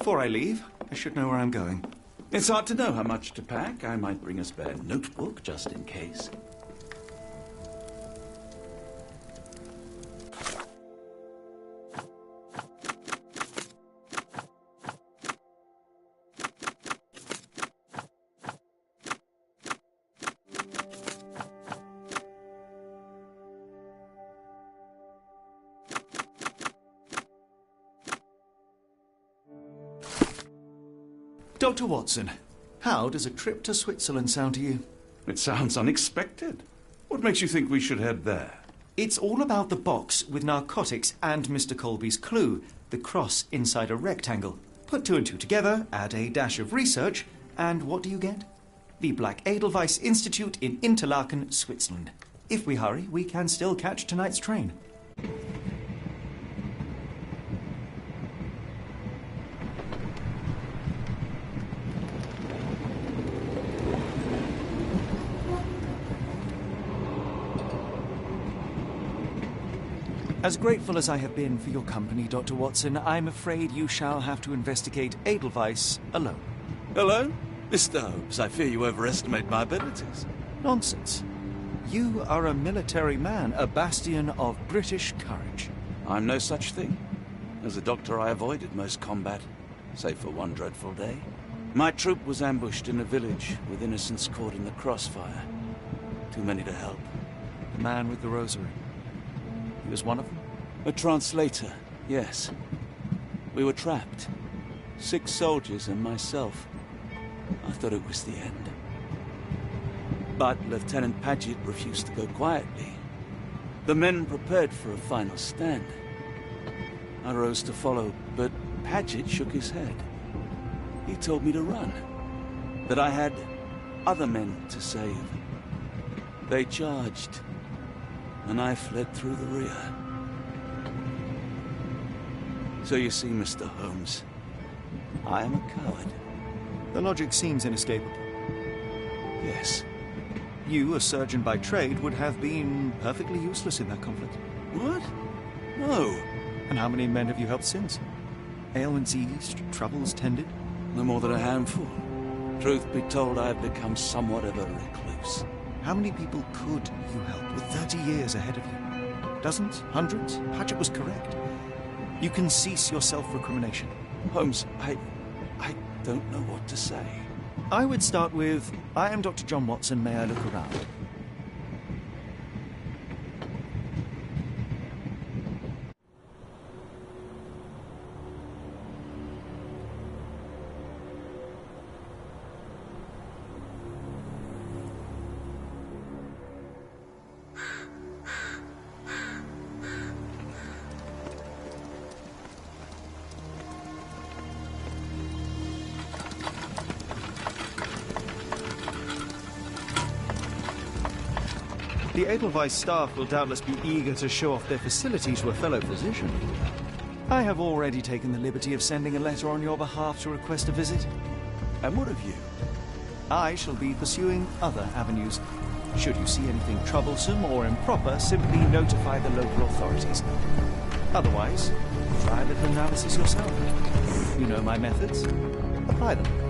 Before I leave, I should know where I'm going. It's hard to know how much to pack. I might bring a spare notebook just in case. Dr. Watson, how does a trip to Switzerland sound to you? It sounds unexpected. What makes you think we should head there? It's all about the box with narcotics and Mr. Colby's clue, the cross inside a rectangle. Put two and two together, add a dash of research, and what do you get? The Black Edelweiss Institute in Interlaken, Switzerland. If we hurry, we can still catch tonight's train. As grateful as I have been for your company, Dr. Watson, I'm afraid you shall have to investigate Edelweiss alone. Alone? Mr. Holmes, I fear you overestimate my abilities. Nonsense. You are a military man, a bastion of British courage. I'm no such thing. As a doctor, I avoided most combat, save for one dreadful day. My troop was ambushed in a village with innocents caught in the crossfire. Too many to help. The man with the rosary. He was one of them? A translator, yes. We were trapped. 6 soldiers and myself. I thought it was the end. But Lieutenant Paget refused to go quietly. The men prepared for a final stand. I rose to follow, but Paget shook his head. He told me to run. That I had other men to save. They charged, and I fled through the rear. So you see, Mr. Holmes, I am a coward. The logic seems inescapable. Yes. You, a surgeon by trade, would have been perfectly useless in that conflict. What? No. And how many men have you helped since? Ailments eased, troubles tended? No more than a handful. Truth be told, I have become somewhat of a recluse. How many people could you help with 30 years ahead of you? Dozens? Hundreds? Paget was correct. You can cease your self-recrimination. Holmes, I don't know what to say. I would start with, I am Dr. John Watson, may I look around? The Edelweiss staff will doubtless be eager to show off their facility to a fellow physician. I have already taken the liberty of sending a letter on your behalf to request a visit. And what of you? I shall be pursuing other avenues. Should you see anything troublesome or improper, simply notify the local authorities. Otherwise, try a little analysis yourself. You know my methods. Apply them.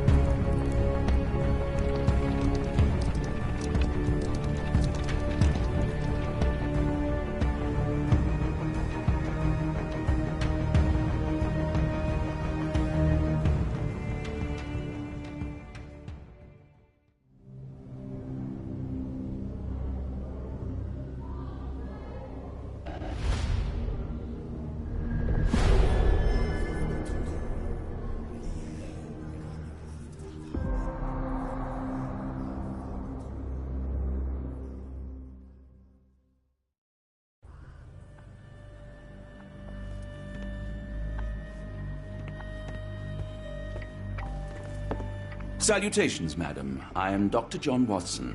Salutations, madam. I am Dr. John Watson.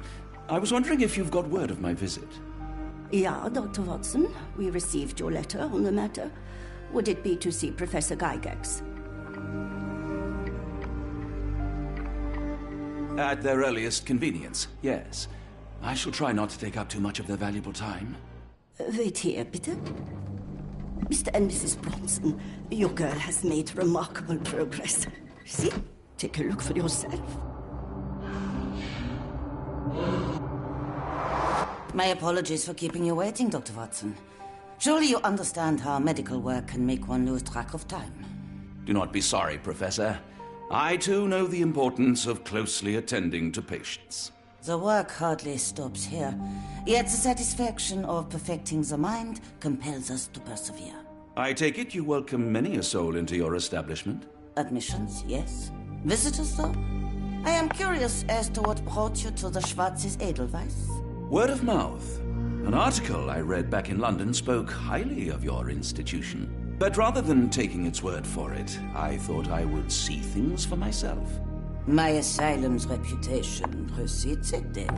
I was wondering if you've got word of my visit. Yeah, Dr. Watson. We received your letter on the matter. Would it be to see Professor Gygax? At their earliest convenience, yes. I shall try not to take up too much of their valuable time. Wait here, bitte. Mr. and Mrs. Bronson, your girl has made remarkable progress. See? Take a look for yourself. My apologies for keeping you waiting, Dr. Watson. Surely you understand how medical work can make one lose track of time. Do not be sorry, Professor. I too know the importance of closely attending to patients. The work hardly stops here, yet the satisfaction of perfecting the mind compels us to persevere. I take it you welcome many a soul into your establishment? Admissions, yes. Visitors, though? I am curious as to what brought you to the Schwarzes Edelweiss. Word of mouth. An article I read back in London spoke highly of your institution. But rather than taking its word for it, I thought I would see things for myself. My asylum's reputation precedes it, then.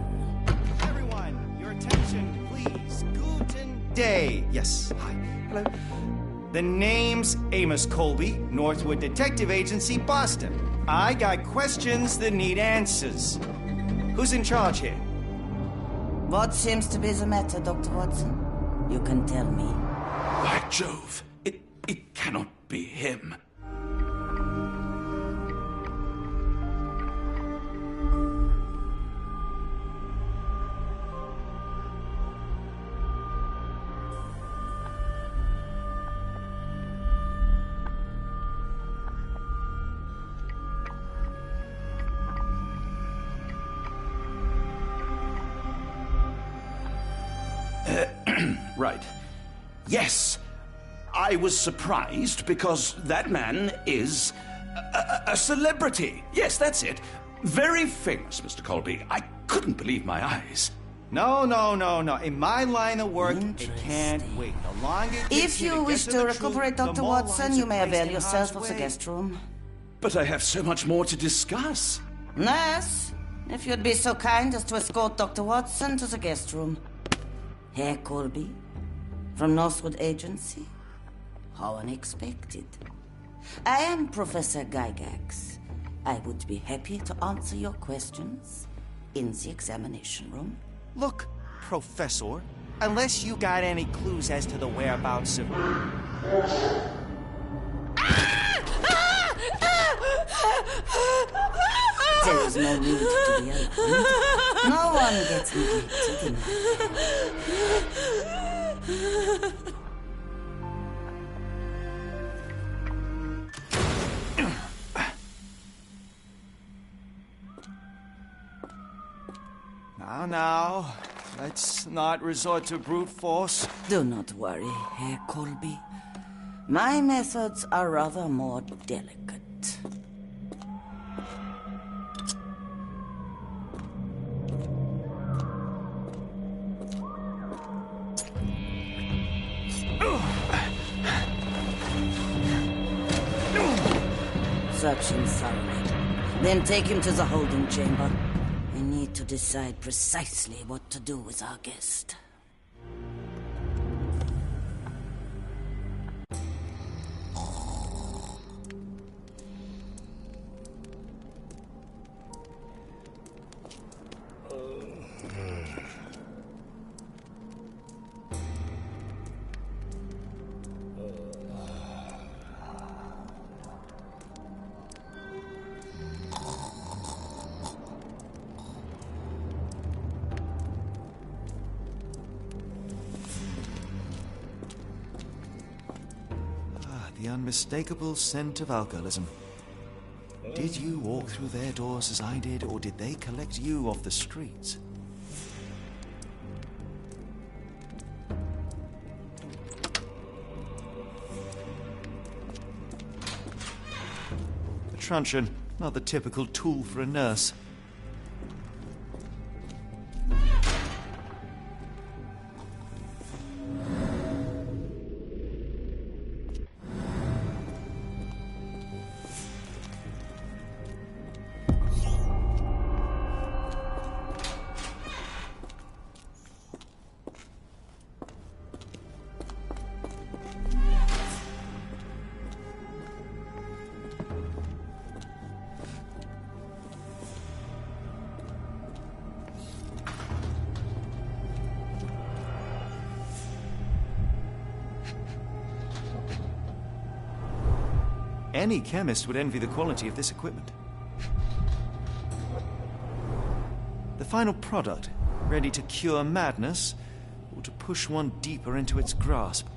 Everyone, your attention, please. Guten Day. Yes, hi. Hello. The name's Amos Colby, Northwood Detective Agency, Boston. I got questions that need answers. Who's in charge here? What seems to be the matter, Dr. Watson? You can tell me. By Jove, it cannot be him. Right. Yes. I was surprised because that man is a celebrity. Yes, that's it. Very famous, Mr. Colby. I couldn't believe my eyes. No. In my line of work, it can't wait. The longer it takes If me you to wish get to the recuperate, truth, the Dr. more Watson, lives you are may placed avail in yourself harm's of the way. guest room. But I have so much more to discuss. Nurse, if you'd be so kind as to escort Dr. Watson to the guest room. Herr Colby, from Northwood Agency. How unexpected. I am Professor Gygax. I would be happy to answer your questions in the examination room. Look, Professor, unless you got any clues as to the whereabouts of... There is no need to be alarmed. No one gets neglected in my care. Now, let's not resort to brute force. Do not worry, Herr Colby. My methods are rather more delicate. Search him thoroughly. Then take him to the holding chamber. We need to decide precisely what to do with our guest. The unmistakable scent of alcoholism. Did you walk through their doors as I did, or did they collect you off the streets? A truncheon, not the typical tool for a nurse. Any chemist would envy the quality of this equipment. The final product, ready to cure madness, or to push one deeper into its grasp.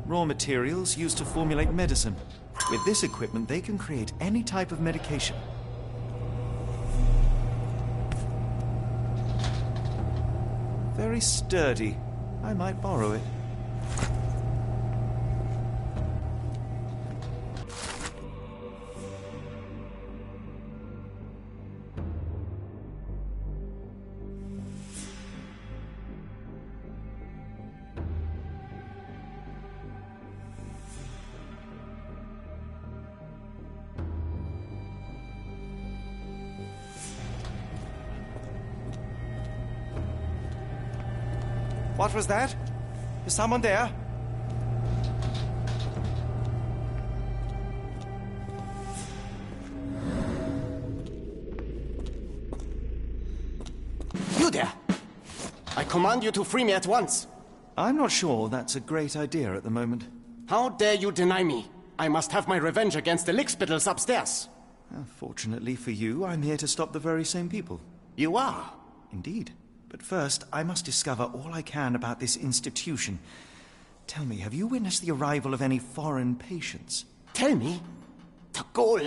Raw materials used to formulate medicine. With this equipment, they can create any type of medication. Very sturdy. I might borrow it. What was that? Is someone there? You there! I command you to free me at once. I'm not sure that's a great idea at the moment. How dare you deny me? I must have my revenge against the lickspittles upstairs. Fortunately for you, I'm here to stop the very same people. You are? Indeed. But first, I must discover all I can about this institution. Tell me, have you witnessed the arrival of any foreign patients? Tell me? The gall,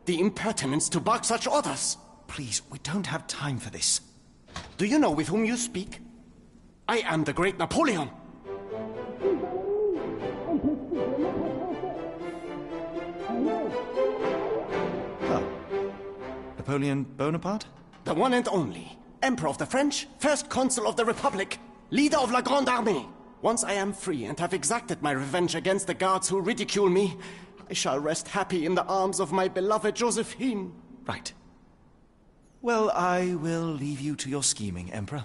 the impertinence to bark such orders. Please, we don't have time for this. Do you know with whom you speak? I am the great Napoleon. Ah. Napoleon Bonaparte? The one and only. Emperor of the French, first consul of the Republic, leader of La Grande Armée. Once I am free and have exacted my revenge against the guards who ridicule me, I shall rest happy in the arms of my beloved Josephine. Right. Well, I will leave you to your scheming, Emperor.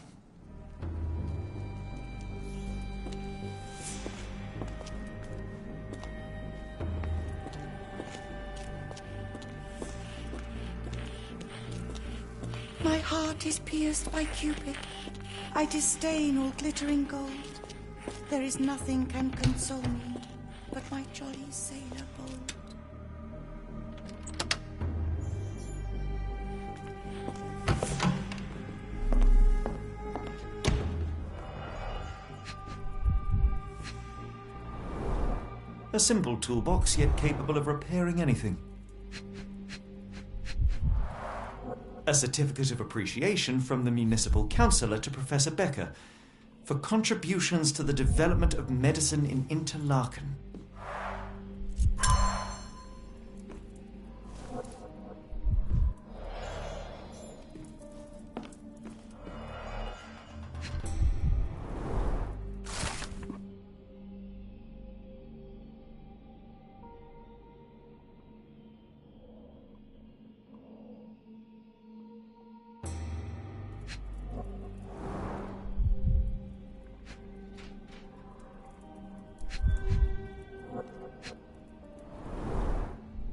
My heart is pierced by Cupid. I disdain all glittering gold. There is nothing can console me but my jolly sailor bold. A simple toolbox, yet capable of repairing anything. A certificate of appreciation from the municipal councillor to Professor Becker for contributions to the development of medicine in Interlaken.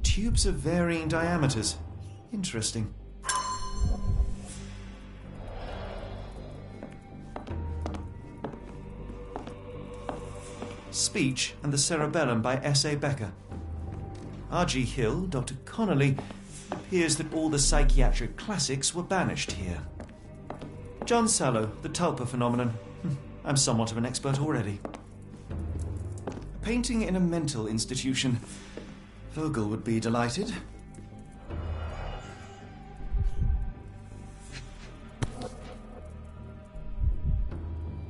Tubes of varying diameters. Interesting. Speech and the Cerebellum by S.A. Becker. R.G. Hill, Dr. Connolly. It appears that all the psychiatric classics were banished here. John Sallow, The Tulpa Phenomenon. I'm somewhat of an expert already. A painting in a mental institution. Vogel would be delighted.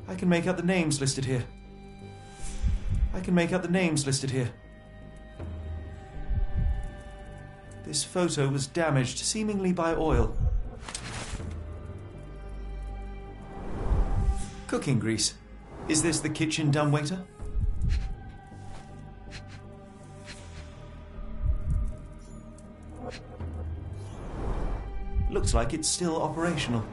I can make out the names listed here. This photo was damaged, seemingly by oil. Cooking grease. Is this the kitchen dumbwaiter? Looks like it's still operational.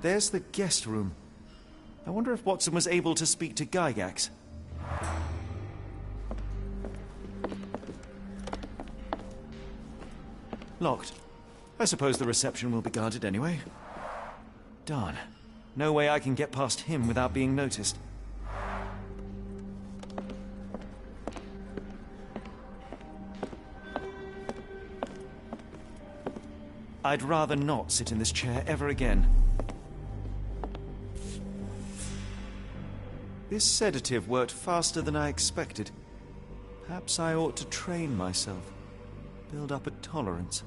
there's the guest room. I wonder if Watson was able to speak to Gygax. Locked. I suppose the reception will be guarded anyway. Darn. No way I can get past him without being noticed. I'd rather not sit in this chair ever again. This sedative worked faster than I expected. Perhaps I ought to train myself. Build up a tolerance.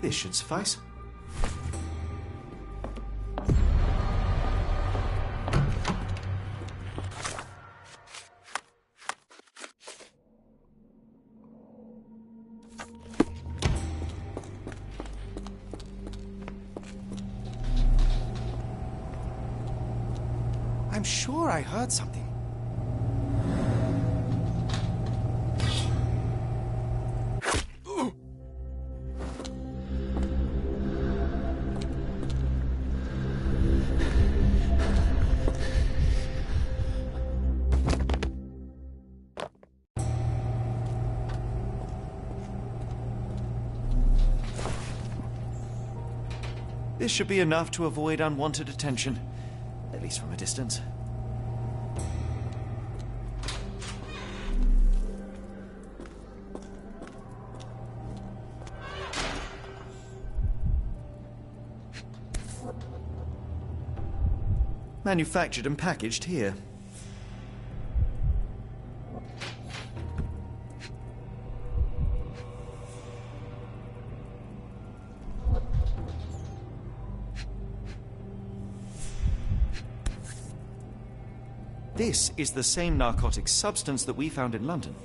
This should suffice. I'm sure I heard something. This should be enough to avoid unwanted attention, at least from a distance. Manufactured and packaged here. This is the same narcotic substance that we found in London.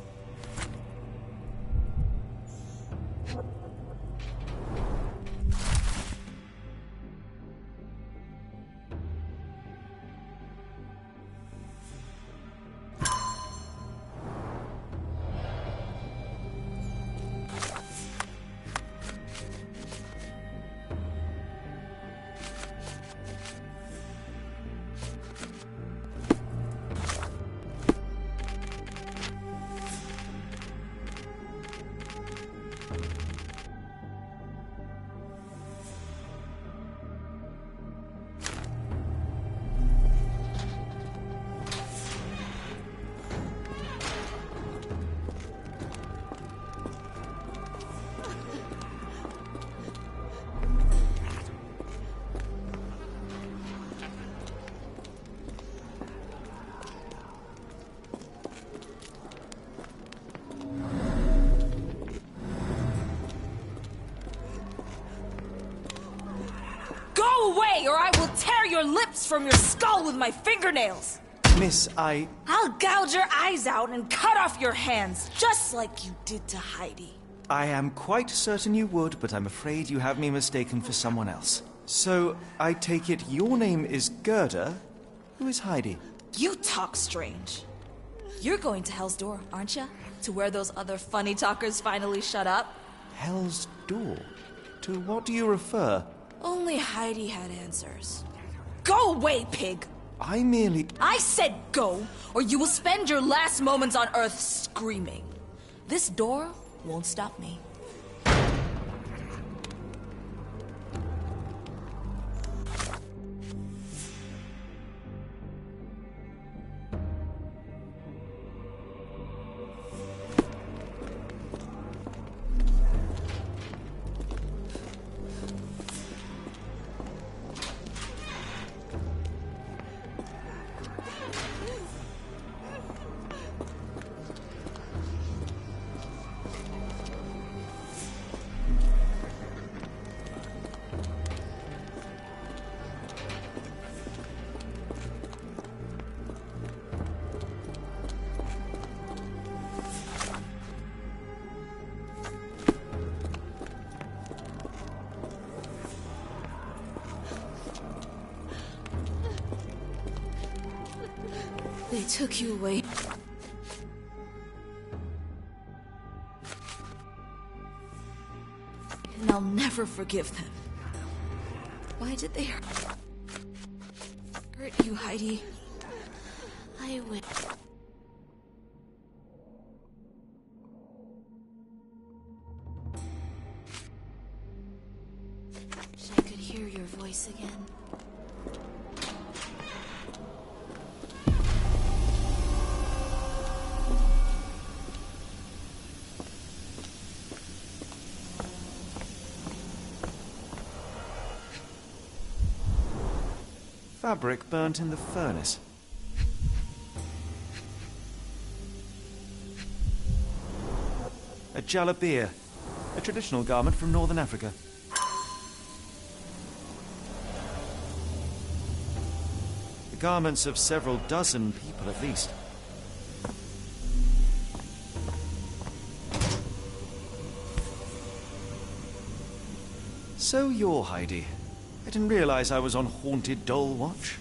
Or I will tear your lips from your skull with my fingernails! Miss, I'll gouge your eyes out and cut off your hands, just like you did to Heidi. I am quite certain you would, but I'm afraid you have me mistaken for someone else. So, I take it your name is Gerda? Who is Heidi? You talk strange. You're going to Hell's Door, aren't you? To where those other funny talkers finally shut up? Hell's Door? To what do you refer? Only Heidi had answers. Go away, pig! I said go, or you will spend your last moments on Earth screaming. This door won't stop me. They took you away. And I'll never forgive them. Why did they hurt you, Heidi? I would. Wish I could hear your voice again. Fabric burnt in the furnace. A jalabia, a traditional garment from northern Africa. The garments of several dozen people at least. So you're Heidi. I didn't realize I was on Haunted Doll Watch.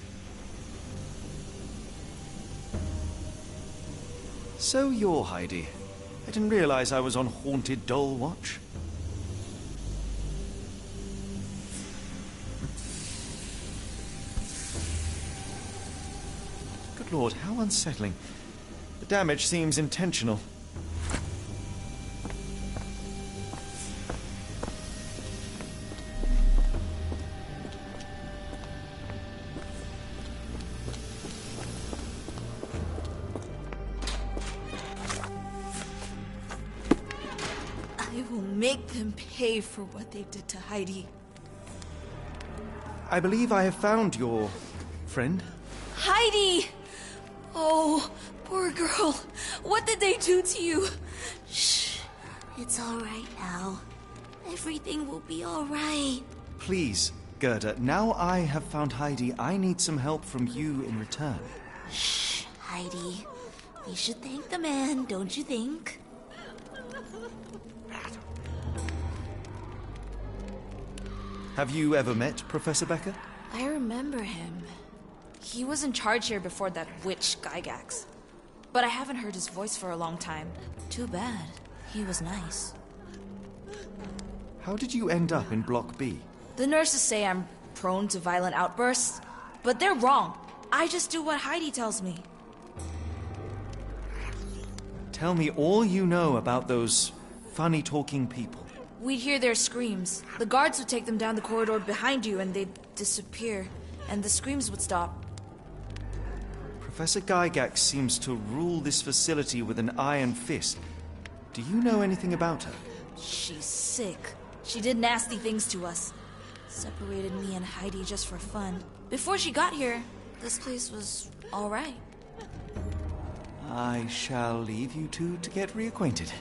So you're Heidi. I didn't realize I was on Haunted Doll Watch. Good Lord, how unsettling. The damage seems intentional. Make them pay for what they did to Heidi. I believe I have found your friend. Heidi! Oh, poor girl. What did they do to you? Shh. It's all right now. Everything will be all right. Please, Gerda, now I have found Heidi, I need some help from you in return. Shh, Heidi. We should thank the man, don't you think? Have you ever met Professor Becker? I remember him. He was in charge here before that witch Gygax. But I haven't heard his voice for a long time. Too bad. He was nice. How did you end up in Block B? The nurses say I'm prone to violent outbursts, but they're wrong. I just do what Heidi tells me. Tell me all you know about those funny-talking people. We'd hear their screams. The guards would take them down the corridor behind you and they'd disappear, and the screams would stop. Professor Gygax seems to rule this facility with an iron fist. Do you know anything about her? She's sick. She did nasty things to us. Separated me and Heidi just for fun. Before she got here, this place was all right. I shall leave you two to get reacquainted.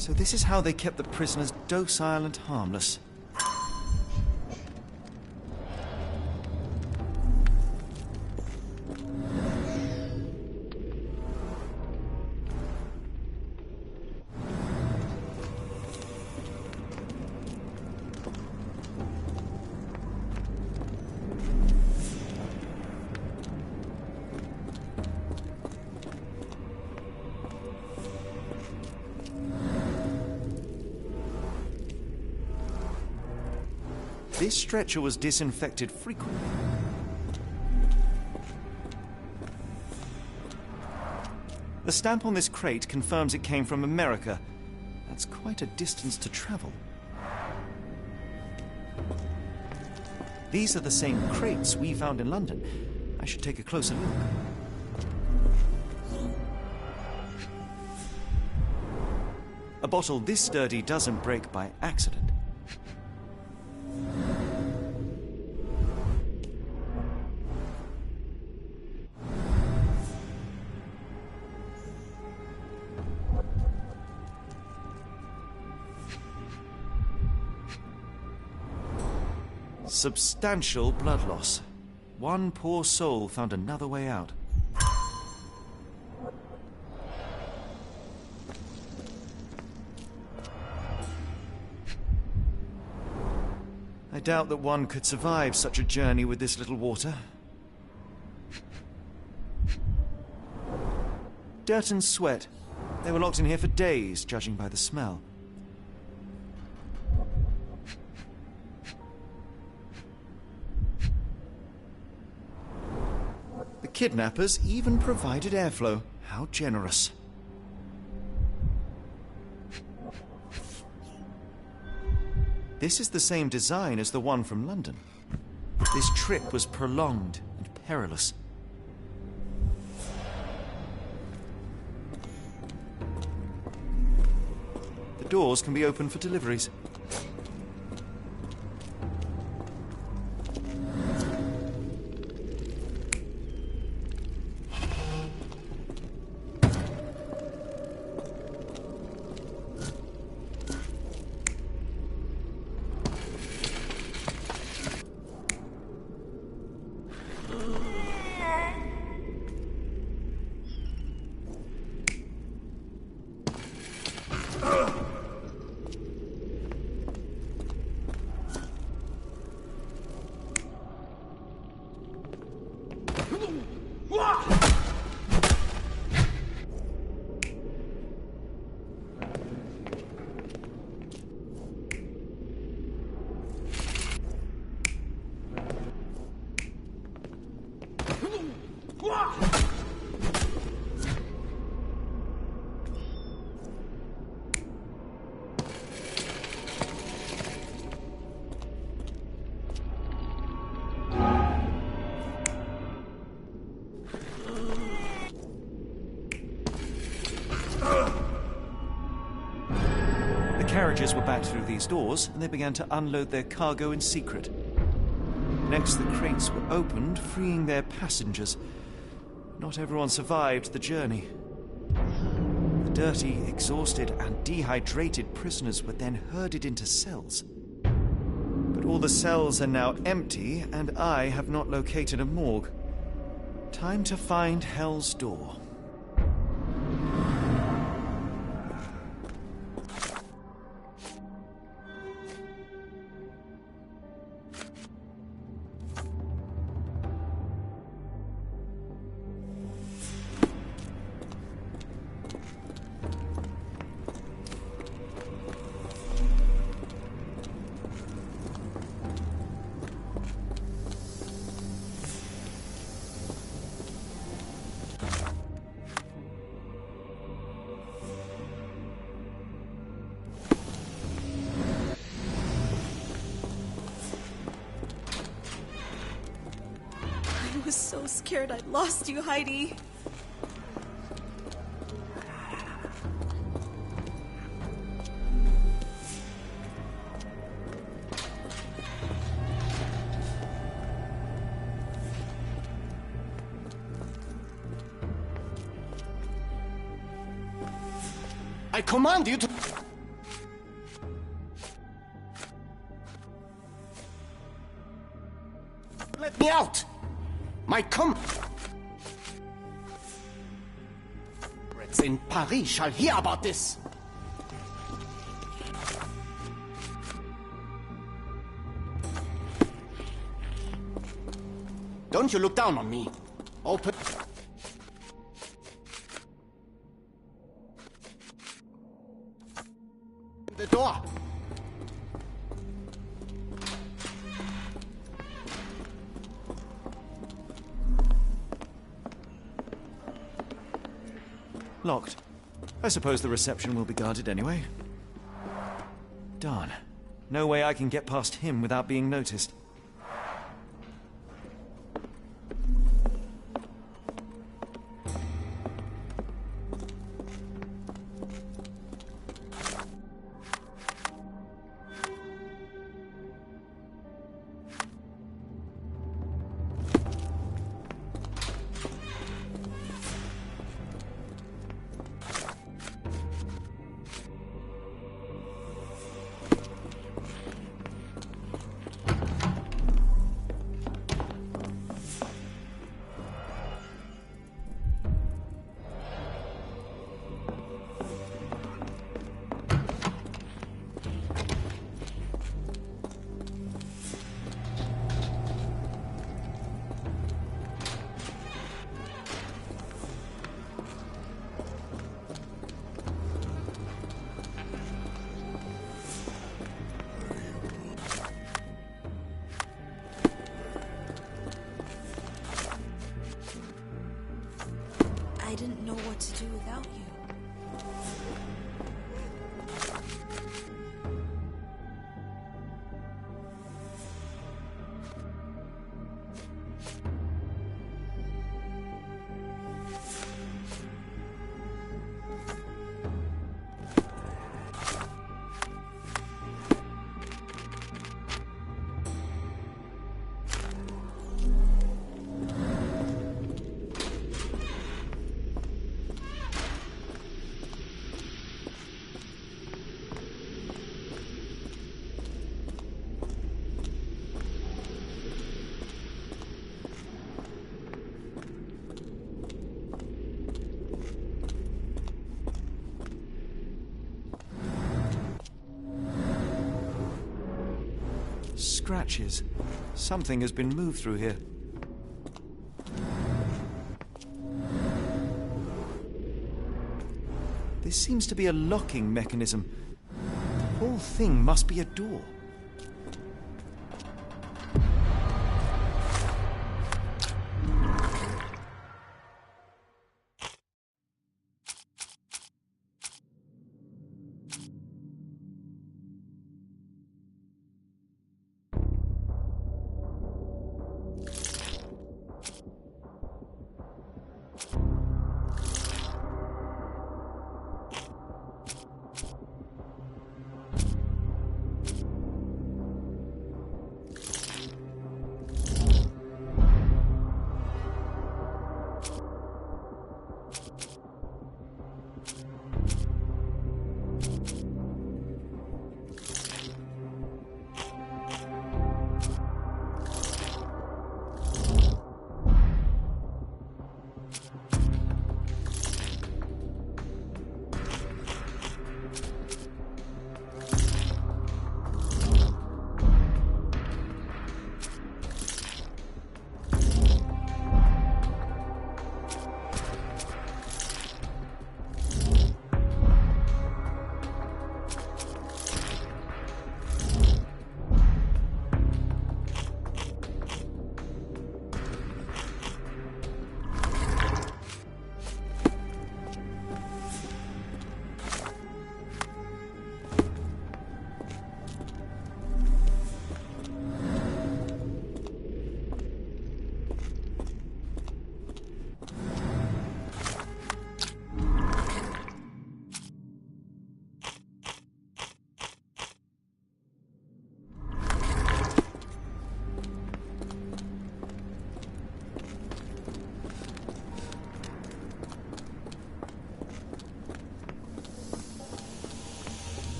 So this is how they kept the prisoners docile and harmless. This stretcher was disinfected frequently. The stamp on this crate confirms it came from America. That's quite a distance to travel. These are the same crates we found in London. I should take a closer look. A bottle this sturdy doesn't break by accident. Substantial blood loss. One poor soul found another way out. I doubt that one could survive such a journey with this little water. Dirt and sweat. They were locked in here for days, judging by the smell. The kidnappers even provided airflow. How generous. This is the same design as the one from London. This trip was prolonged and perilous. The doors can be opened for deliveries. Carriages were backed through these doors, and they began to unload their cargo in secret. Next, the crates were opened, freeing their passengers. Not everyone survived the journey. The dirty, exhausted, and dehydrated prisoners were then herded into cells. But all the cells are now empty, and I have not located a morgue. Time to find Hell's Door. I was so scared I'd lost you, Heidi. I command you to... Let me out! My comrades in Paris shall hear about this! Don't you look down on me. Open... the door! Locked. I suppose the reception will be guarded anyway. Darn. No way I can get past him without being noticed. I didn't know what to do without you. Scratches. Something has been moved through here. This seems to be a locking mechanism. The whole thing must be a door.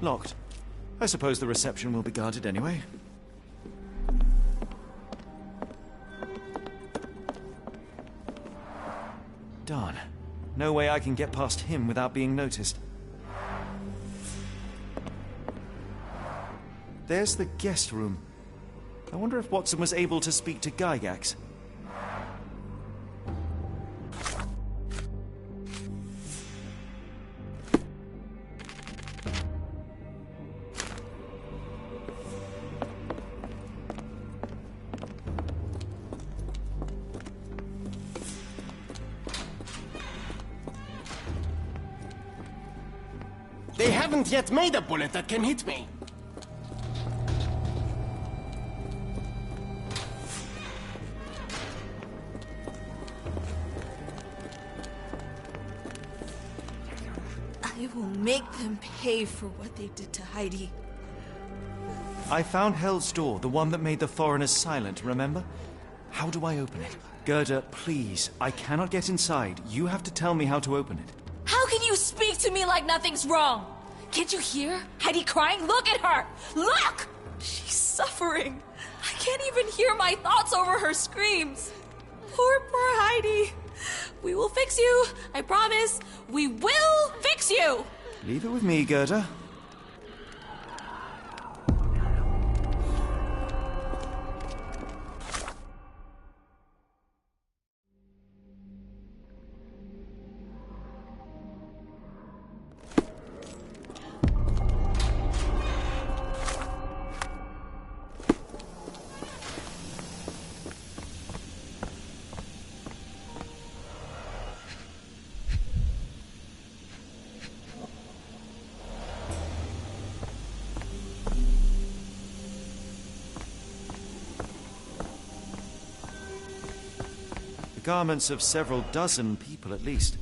Locked. I suppose the reception will be guarded anyway. Darn. No way I can get past him without being noticed. there's the guest room. I wonder if Watson was able to speak to Gygax. They haven't yet made a bullet that can hit me. I will make them pay for what they did to Heidi. I found Hell's Door, the one that made the foreigners silent, remember? How do I open it? Gerda, please. I cannot get inside. You have to tell me how to open it. How can you speak to me like nothing's wrong? Can't you hear Heidi crying? Look at her! Look! She's suffering. I can't even hear my thoughts over her screams. Poor Heidi. We will fix you. I promise. We will fix you! Leave it with me, Gerda. The garments of several dozen people at least.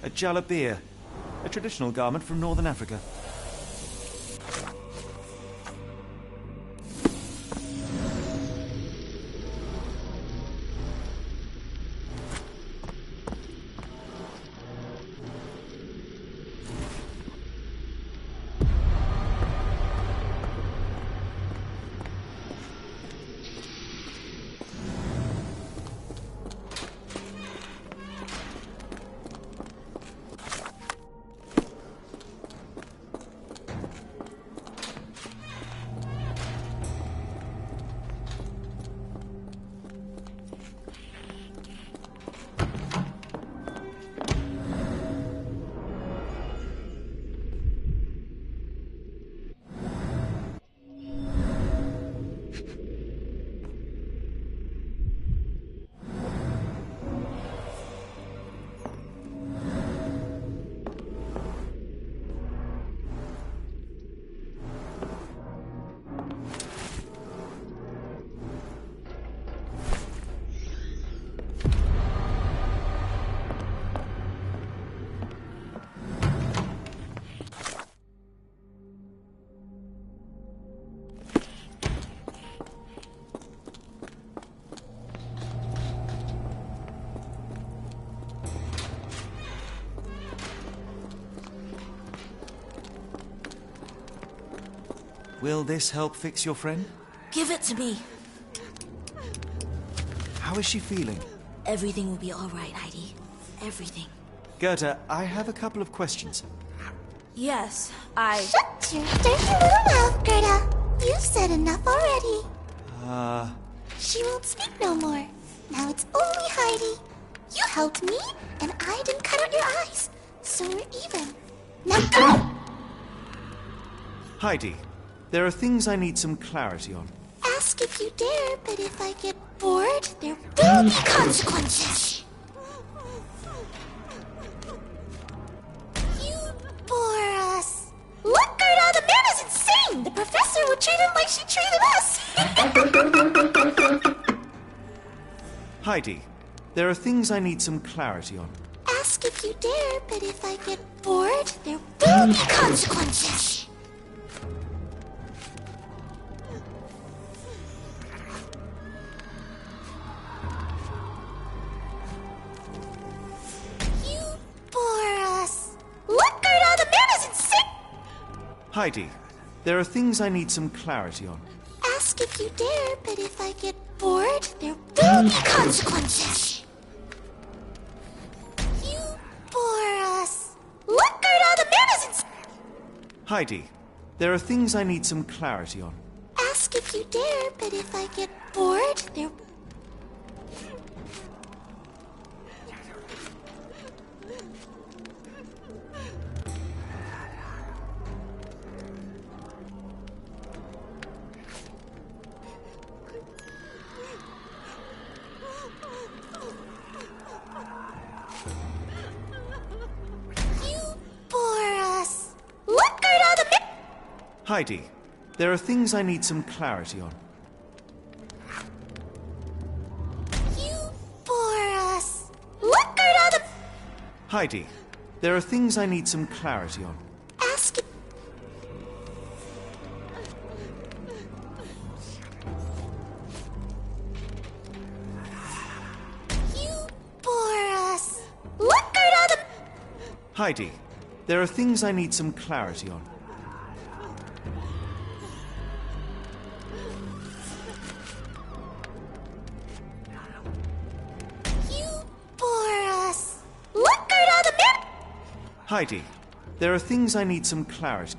A jalabia, a traditional garment from northern Africa. Will this help fix your friend? Give it to me. How is she feeling? Everything will be all right, Heidi. Everything. Gerda, I have a couple of questions. Yes, Shut your dirty little mouth, Gerda. You've said enough already. She won't speak no more. Now it's only Heidi. You helped me, and I didn't cut out your eyes. So we're even. Now go! Heidi, there are things I need some clarity on. Ask if you dare, but if I get bored, there will be consequences. You bore us. Look, Gerda, the man is insane. The professor would treat him like she treated us. Heidi, there are things I need some clarity on. Ask if you dare, but if I get bored, there will be consequences. You bore us. Look, Gerda, the man is insane. Heidi, there are things I need some clarity on. Ask if you dare, but if I get bored, there will be consequences. You bore us. Look, Gerda, the man is insane. Heidi, there are things I need some clarity on. Ask if you dare, but if I get bored, there... You bore us. Look, Gerda, the... Heidi, there are things I need some clarity on. You bore us. Look, Gerda, the... Heidi, there are things I need some clarity on. Ask if... You bore us. Look, Gerda, the... Heidi, there are things I need some clarity on. You bore us. Look, Gerda, the... Heidi, there are things I need some clarity.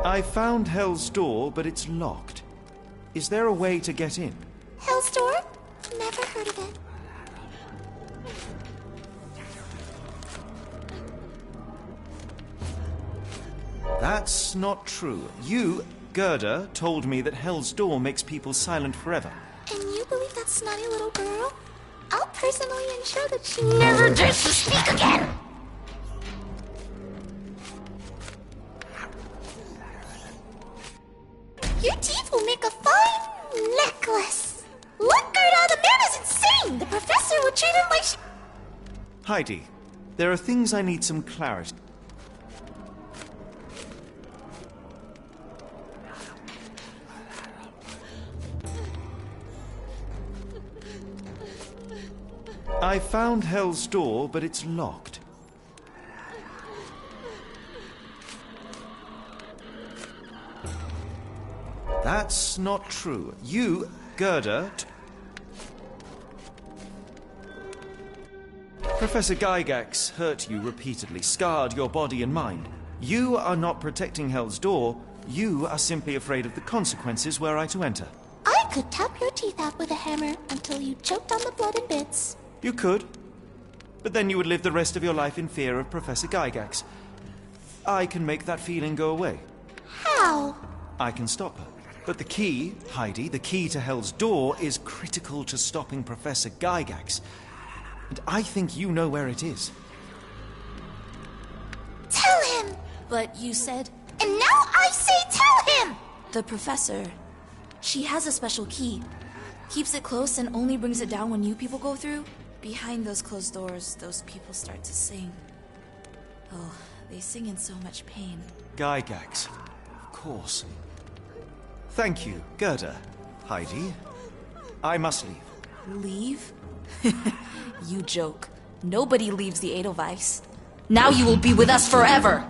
I found Hell's Door, but it's locked. Is there a way to get in? Hell's Door? Never heard of it. That's not true. You, Gerda, told me that Hell's Door makes people silent forever. And you believe that snotty little girl? I'll personally ensure that she never dares to speak again! Your teeth will make a fine necklace. Look, Gerda, the man is insane! The professor would treat him like... Heidi, there are things I need some clarity. I found Hell's Door, but it's locked. That's not true. You, Gerda... Professor Gygax hurt you repeatedly, scarred your body and mind. You are not protecting Hell's Door. You are simply afraid of the consequences were I to enter. I could tap your teeth out with a hammer until you choked on the blood in bits. You could. But then you would live the rest of your life in fear of Professor Gygax. I can make that feeling go away. How? I can stop her. But the key, Heidi, the key to Hell's Door is critical to stopping Professor Gygax. And I think you know where it is. Tell him! But you said... And now I say tell him! The professor. She has a special key. Keeps it close and only brings it down when new people go through. Behind those closed doors, those people start to sing. Oh, they sing in so much pain. Gygax. Of course. Thank you, Gerda. Heidi. I must leave. Leave? You joke. Nobody leaves the Edelweiss. Now you will be with us forever!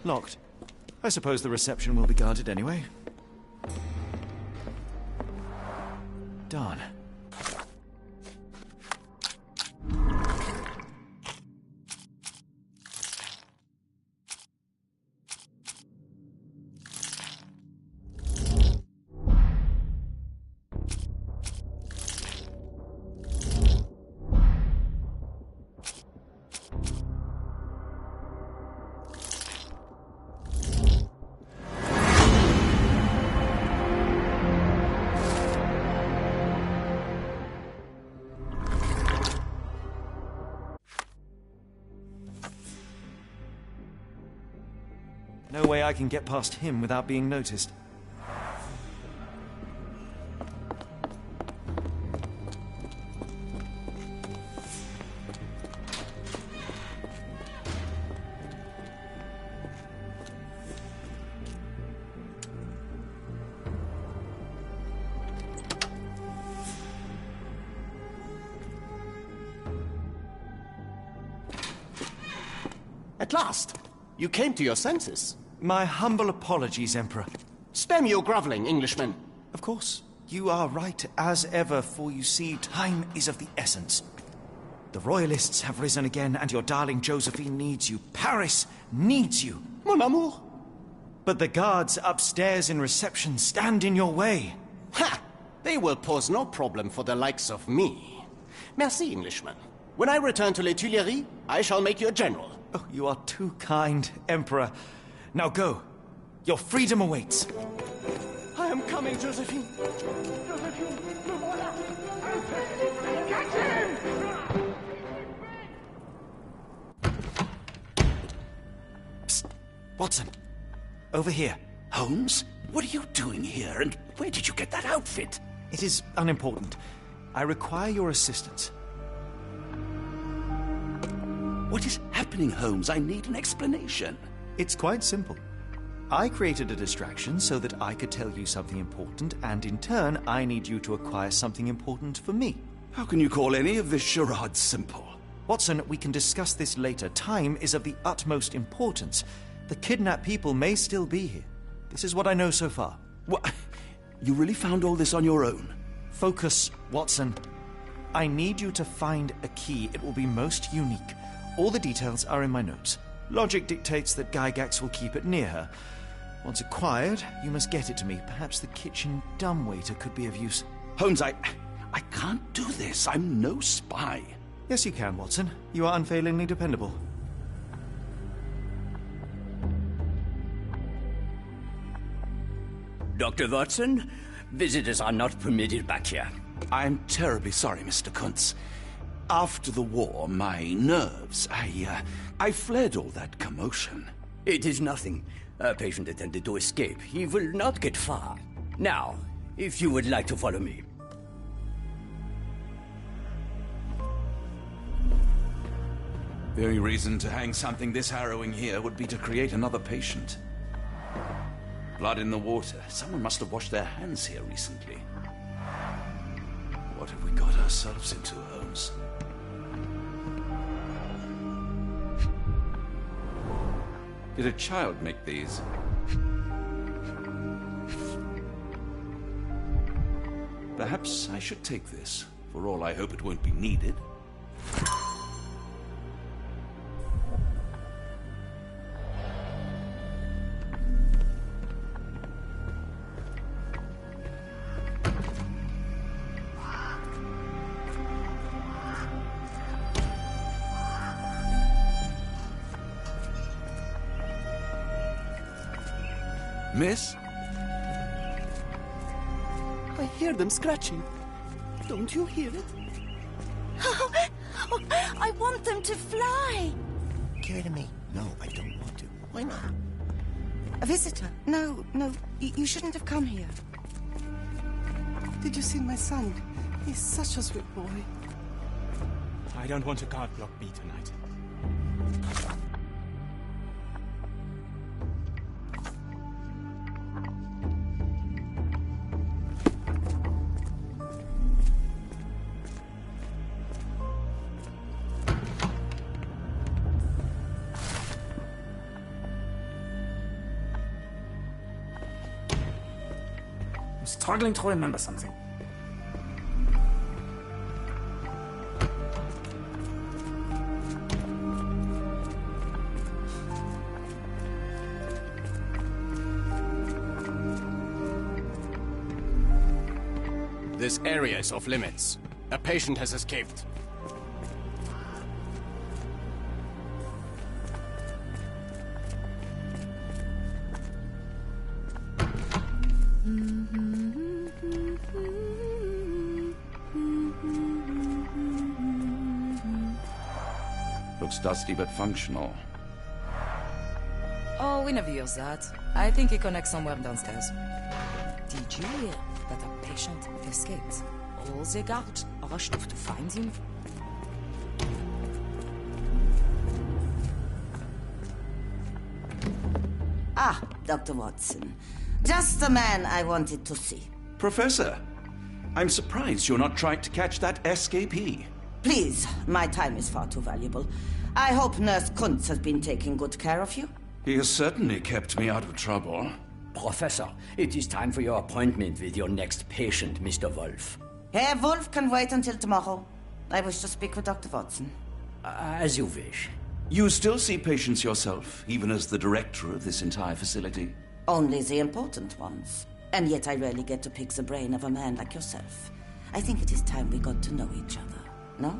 Locked. I suppose the reception will be guarded anyway. Darn. No way I can get past him without being noticed. At last! You came to your senses. My humble apologies, Emperor. Spare me your groveling, Englishman. Of course, you are right as ever, for you see, time is of the essence. The Royalists have risen again, and your darling Josephine needs you. Paris needs you. Mon amour! But the guards upstairs in reception stand in your way. Ha! They will pose no problem for the likes of me. Merci, Englishman. When I return to Les Tuileries, I shall make you a general. Oh, you are too kind, Emperor. Now go. Your freedom awaits. I am coming, Josephine. Josephine, le voilà. Catch him! Psst. Watson. Over here. Holmes? What are you doing here, and where did you get that outfit? It is unimportant. I require your assistance. What is happening, Holmes? I need an explanation. It's quite simple. I created a distraction so that I could tell you something important, and in turn, I need you to acquire something important for me. How can you call any of this charade simple? Watson, we can discuss this later. Time is of the utmost importance. The kidnapped people may still be here. This is what I know so far. What? You really found all this on your own? Focus, Watson. I need you to find a key. It will be most unique. All the details are in my notes. Logic dictates that Gygax will keep it near her. Once acquired, you must get it to me. Perhaps the kitchen dumbwaiter could be of use. Holmes, I can't do this. I'm no spy. Yes, you can, Watson. You are unfailingly dependable. Dr. Watson, visitors are not permitted back here. I'm terribly sorry, Mr. Kuntz. After the war, my nerves, I fled all that commotion. It is nothing. A patient attempted to escape. He will not get far. Now, if you would like to follow me. The only reason to hang something this harrowing here would be to create another patient. Blood in the water. Someone must have washed their hands here recently. What have we got ourselves into, Holmes? Did a child make these? Perhaps I should take this. For all I hope it won't be needed. Miss? I hear them scratching. Don't you hear it? I want them to fly. Give it to me. No, I don't want to. Why not? A visitor? No, you shouldn't have come here. Did you see my son? He's such a sweet boy. I don't want a guard block B tonight. I'm struggling to remember something. This area is off limits. A patient has escaped. Looks dusty but functional. Oh, we never use that. I think it connects somewhere downstairs. Did you hear that a patient escaped? All the guards rushed off to find him. Ah, Dr. Watson. Just the man I wanted to see. Professor, I'm surprised you're not trying to catch that escapee. Please, my time is far too valuable. I hope Nurse Kuntz has been taking good care of you. He has certainly kept me out of trouble. Professor, it is time for your appointment with your next patient, Mr. Wolf. Herr Wolf can wait until tomorrow. I wish to speak with Dr. Watson. As you wish. You still see patients yourself, even as the director of this entire facility? Only the important ones. And yet I rarely get to pick the brain of a man like yourself. I think it is time we got to know each other, no?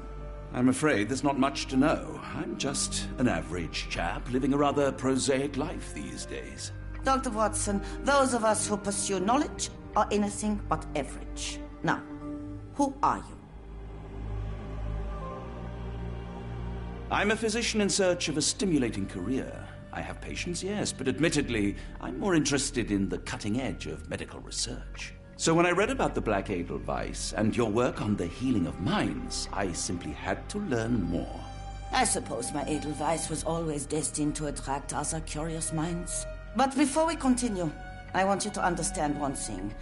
I'm afraid there's not much to know. I'm just an average chap living a rather prosaic life these days. Dr. Watson, those of us who pursue knowledge are anything but average. Now, who are you? I'm a physician in search of a stimulating career. I have patients, yes, but admittedly, I'm more interested in the cutting edge of medical research. So when I read about the Black Edelweiss and your work on the healing of minds, I simply had to learn more. I suppose my Edelweiss was always destined to attract other curious minds. But before we continue, I want you to understand one thing.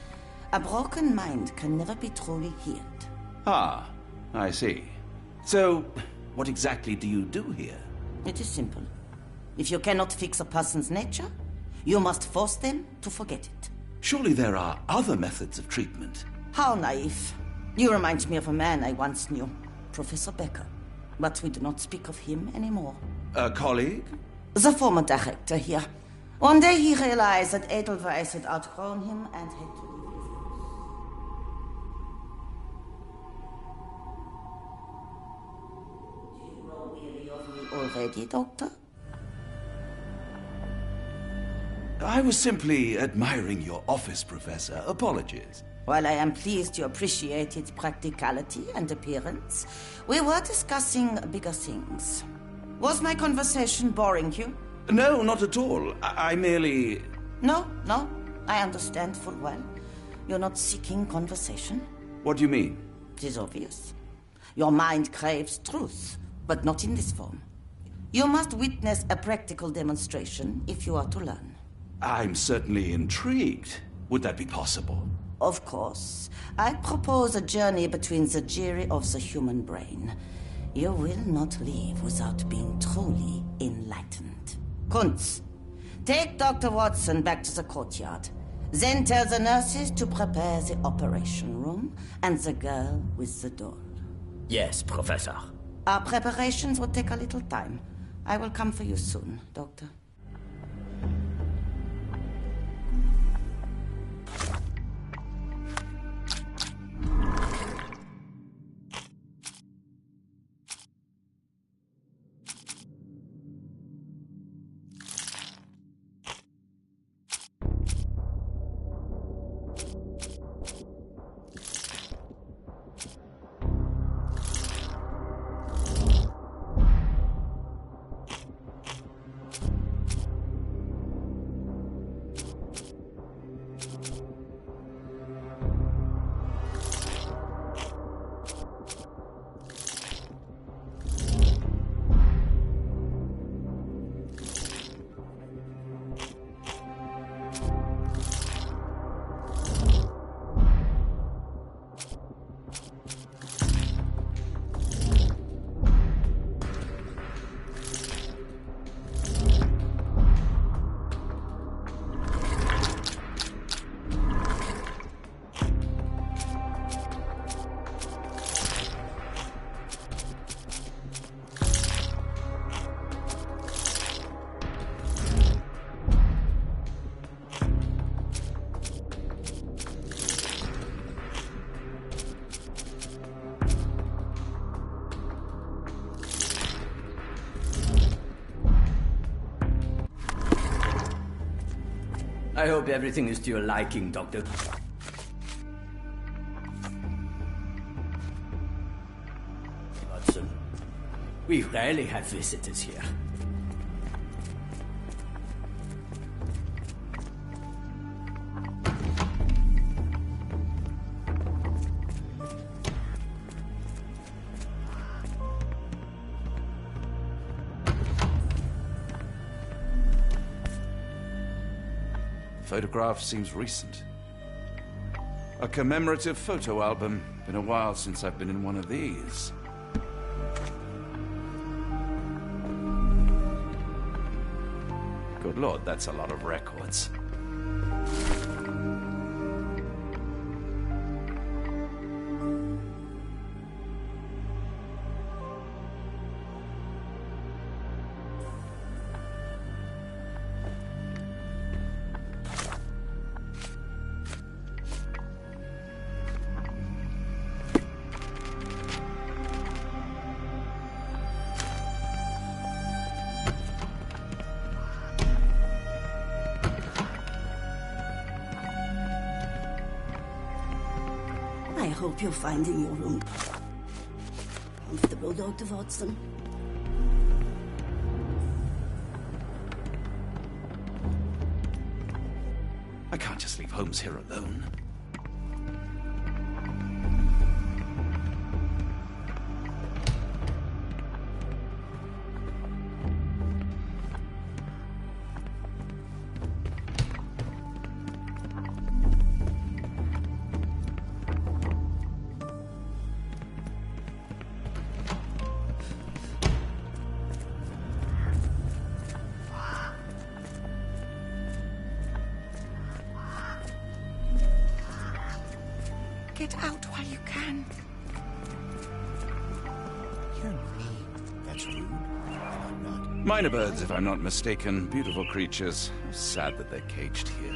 A broken mind can never be truly healed. Ah, I see. So, what exactly do you do here? It is simple. If you cannot fix a person's nature, you must force them to forget it. Surely there are other methods of treatment. How naive. You remind me of a man I once knew, Professor Becker. But we do not speak of him anymore. A colleague? The former director here. One day he realized that Edelweiss had outgrown him and had to leave his house. Do you grow weary of me already, Doctor? I was simply admiring your office, Professor. Apologies. While I am pleased you appreciate its practicality and appearance, we were discussing bigger things. Was my conversation boring you? No, not at all. I merely... No, I understand full well. You're not seeking conversation. What do you mean? It is obvious. Your mind craves truth, but not in this form. You must witness a practical demonstration if you are to learn. I'm certainly intrigued. Would that be possible? Of course. I propose a journey between the jury of the human brain. You will not leave without being truly enlightened. Kuntz, take Dr. Watson back to the courtyard. Then tell the nurses to prepare the operation room and the girl with the doll. Yes, Professor. Our preparations will take a little time. I will come for you soon, Doctor. I hope everything is to your liking, Doctor. Watson, we rarely have visitors here. photograph seems recent. A commemorative photo album. Been a while since I've been in one of these. Good Lord, that's a lot of records. I hope you're finding your room comfortable, Dr. Watson. I can't just leave Holmes here alone. Get out while you can. You're mean. That's rude. And I'm not. Minor birds, if I'm not mistaken. Beautiful creatures. Sad that they're caged here.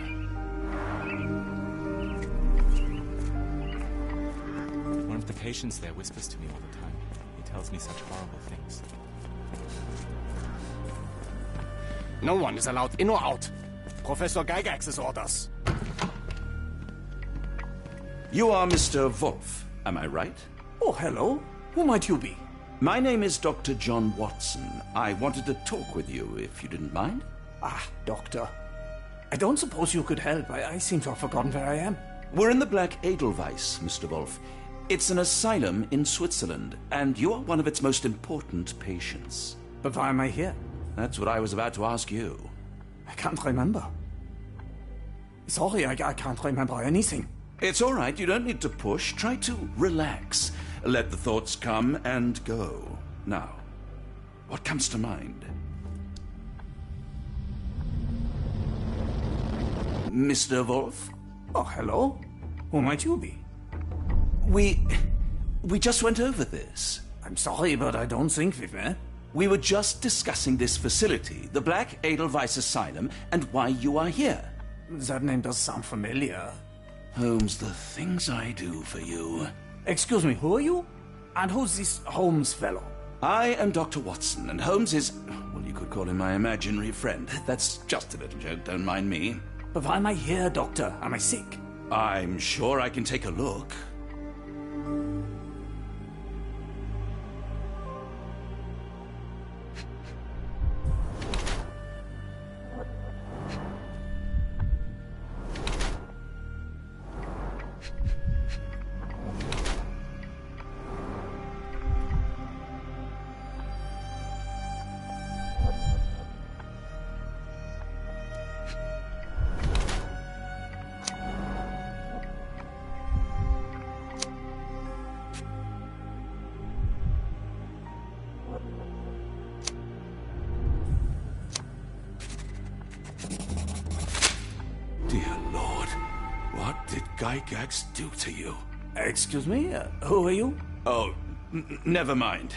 One of the patients there whispers to me all the time. He tells me such horrible things. No one is allowed in or out. Professor Gygax's orders. You are Mr. Wolf, am I right? Oh, hello. Who might you be? My name is Dr. John Watson. I wanted to talk with you, if you didn't mind. Ah, Doctor. I don't suppose you could help. I seem to have forgotten where I am. We're in the Black Edelweiss, Mr. Wolf. It's an asylum in Switzerland, and you are one of its most important patients. But why am I here? That's what I was about to ask you. I can't remember. Sorry, I can't remember anything. It's all right. You don't need to push. Try to relax. Let the thoughts come and go. Now, what comes to mind? Mr. Wolf? Oh, hello. Who might you be? We just went over this. I'm sorry, but I don't think we've met. We were just discussing this facility, the Black Edelweiss Asylum, and why you are here. That name does sound familiar. Holmes, the things I do for you. Excuse me, who are you? And who's this Holmes fellow? I am Dr. Watson, and Holmes is, well, you could call him my imaginary friend. That's just a little joke, don't mind me. But why am I here, Doctor? Am I sick? I'm sure I can take a look. Dear Lord, what did Gygax do to you? Excuse me? Who are you? Oh, never mind.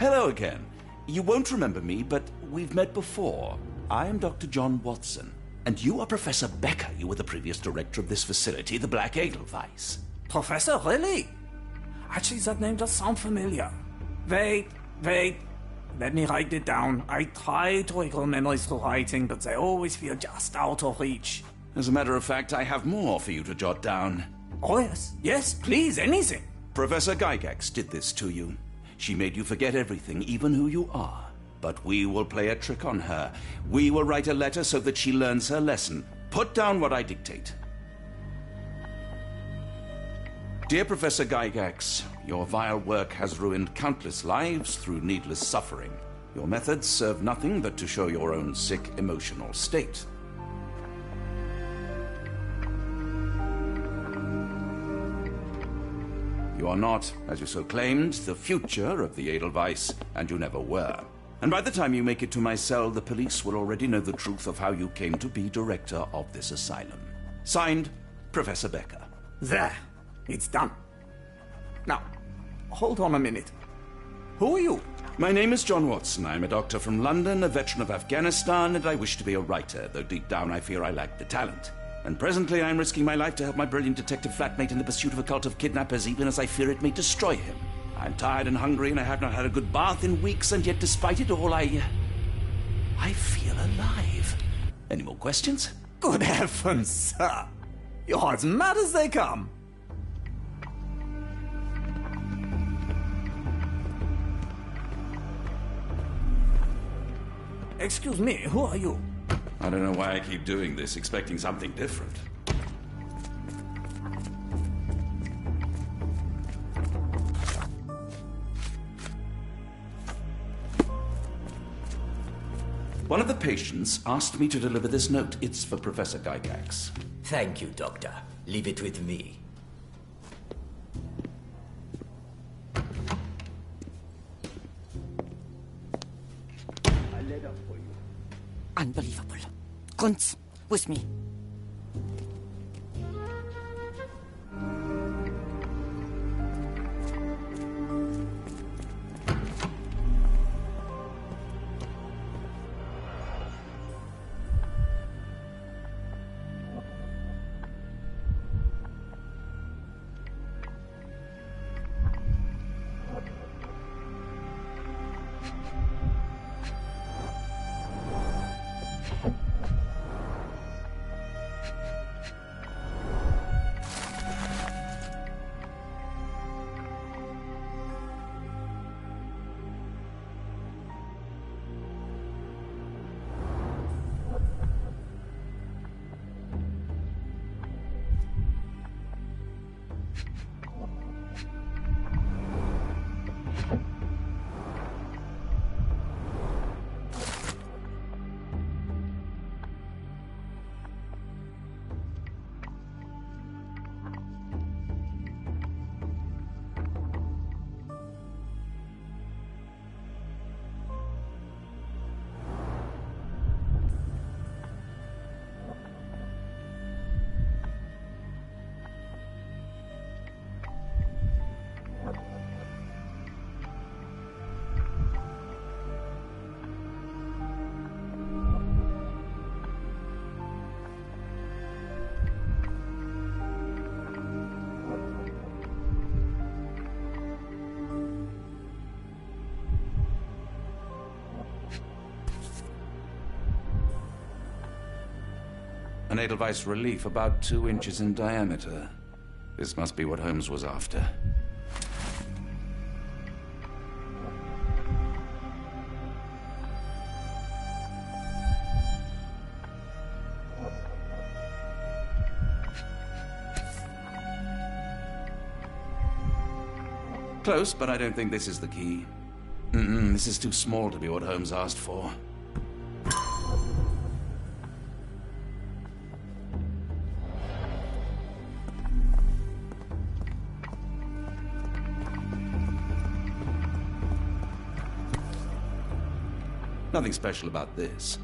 Hello again. You won't remember me, but we've met before. I am Dr. John Watson, and you are Professor Becker. You were the previous director of this facility, the Black Edelweiss. Professor, really? Actually, that name does sound familiar. Wait. Let me write it down. I try to recall memories through writing, but they always feel just out of reach. As a matter of fact, I have more for you to jot down. Oh, yes. Yes, please, anything. Professor Gygax did this to you. She made you forget everything, even who you are. But we will play a trick on her. We will write a letter so that she learns her lesson. Put down what I dictate. Dear Professor Gygax, your vile work has ruined countless lives through needless suffering. Your methods serve nothing but to show your own sick emotional state. You are not, as you so claimed, the future of the Edelweiss, and you never were. And by the time you make it to my cell, the police will already know the truth of how you came to be director of this asylum. Signed, Professor Becker. There. It's done. Now, hold on a minute. Who are you? My name is John Watson. I'm a doctor from London, a veteran of Afghanistan, and I wish to be a writer, though deep down I fear I lack the talent. And presently I'm risking my life to help my brilliant detective flatmate in the pursuit of a cult of kidnappers, even as I fear it may destroy him. I'm tired and hungry, and I have not had a good bath in weeks, and yet despite it all, I feel alive. Any more questions? Good heavens, sir. You're as mad as they come. Excuse me, who are you? I don't know why I keep doing this, expecting something different. One of the patients asked me to deliver this note. It's for Professor Gygax. Thank you, Doctor. Leave it with me. A letter for you. Unbelievable. Kunz, with me. An Edelweiss relief about 2 inches in diameter. This must be what Holmes was after. Close, but I don't think this is the key. This is too small to be what Holmes asked for. Nothing special about this.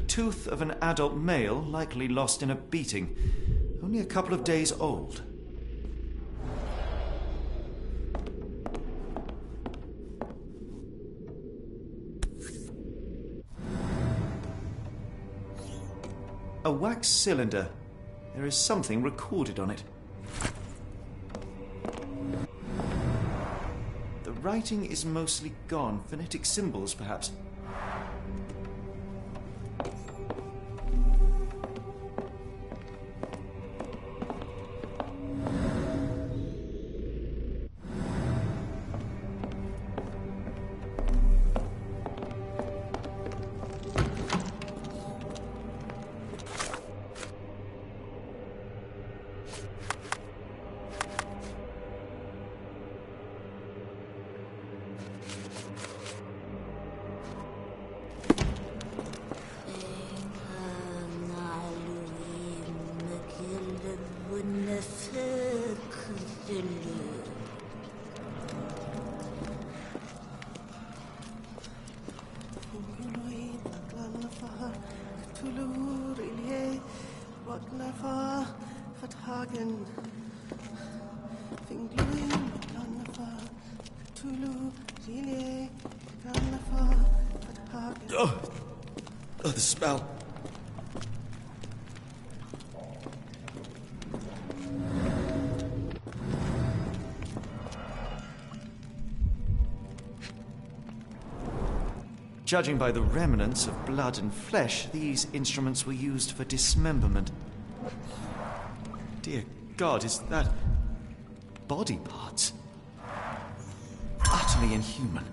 tooth of an adult male, likely lost in a beating. Only a couple of days old. A wax cylinder. There is something recorded on it. The writing is mostly gone. Phonetic symbols, perhaps. Oh, the smell. Judging by the remnants of blood and flesh, these instruments were used for dismemberment. Dear God, is that body parts? Utterly inhuman.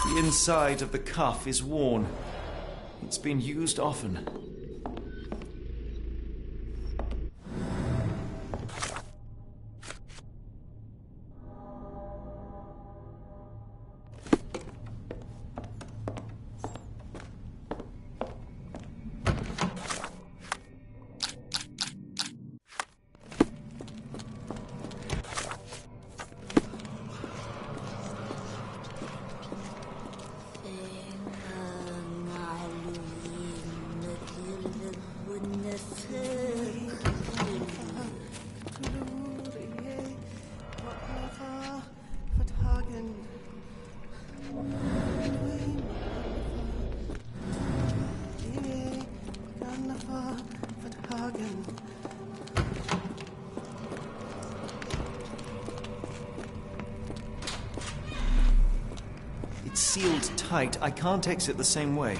The inside of the cuff is worn. It's been used often. It's sealed tight. I can't exit the same way.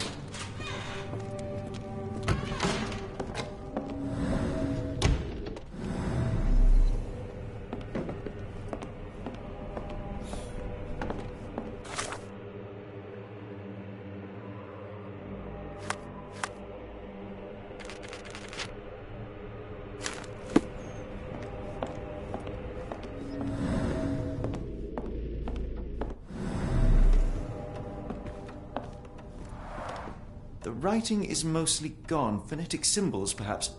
The writing is mostly gone. Phonetic symbols, perhaps.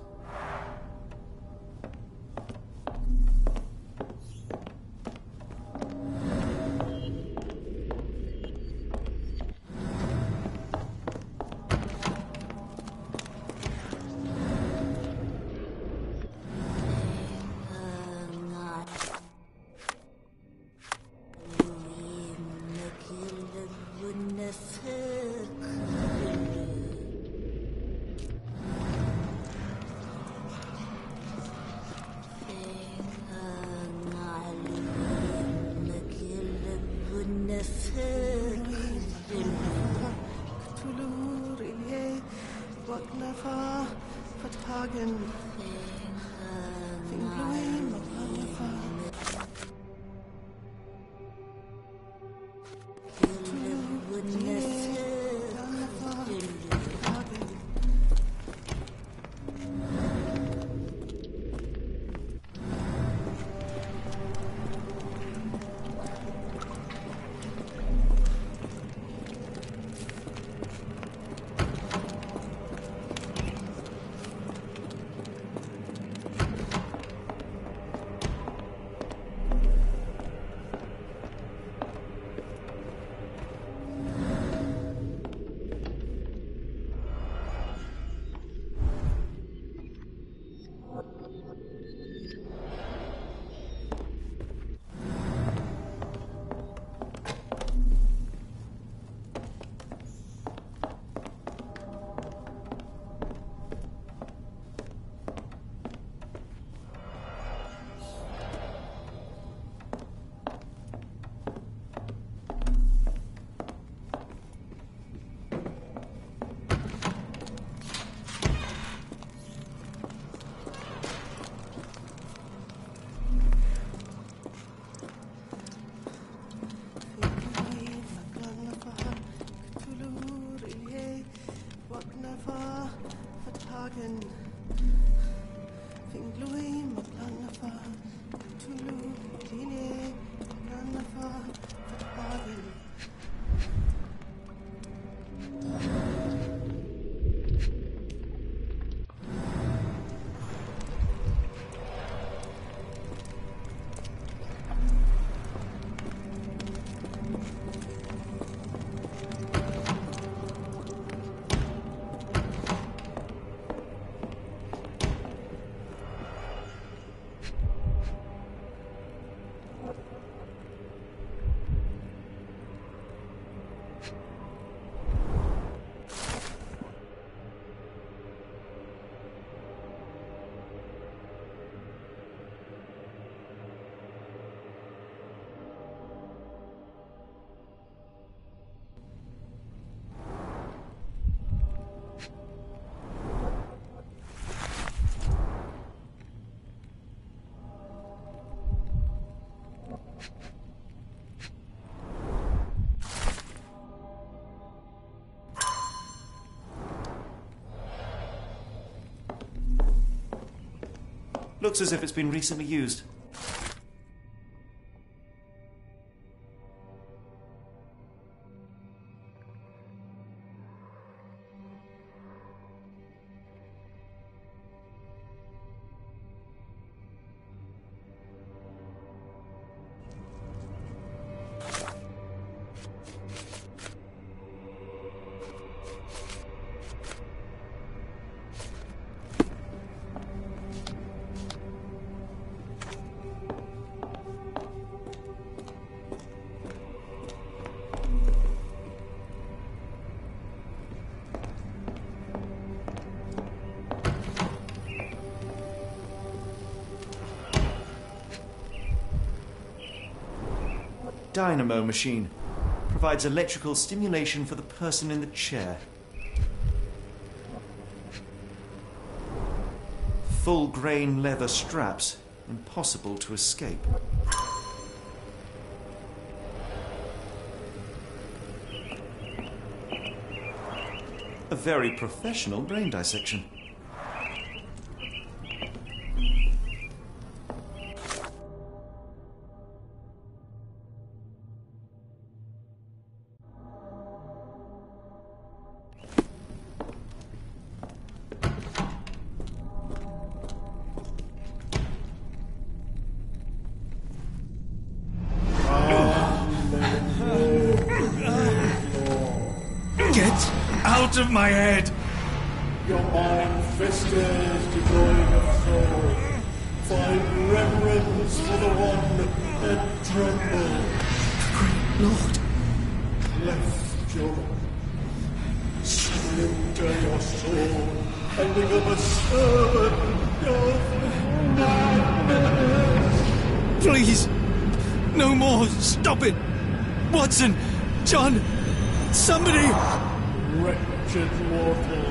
Looks as if it's been recently used. Dynamo machine. Provides electrical stimulation for the person in the chair. Full grain leather straps. Impossible to escape. A very professional brain dissection. Out of my head! Your mind festers, devoid of soul. Find reverence for the one that trembled. Great Lord! Left your splinter your soul, and become a servant of madness. Please! No more! Stop it! Watson! John! Somebody! Wretched mortal,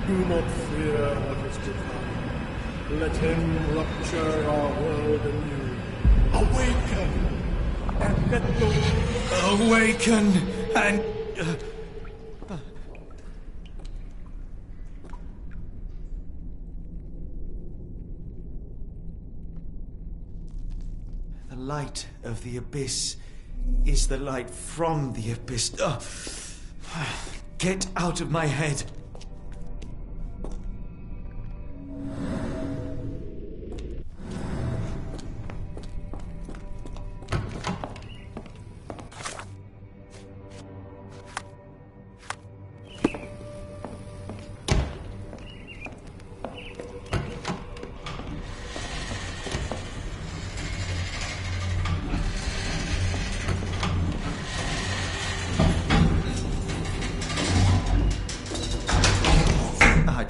Do not fear what is to come. Let him rupture our world anew. Awaken! And let the... Awaken and... The light of the abyss is the light from the abyss. Get out of my head.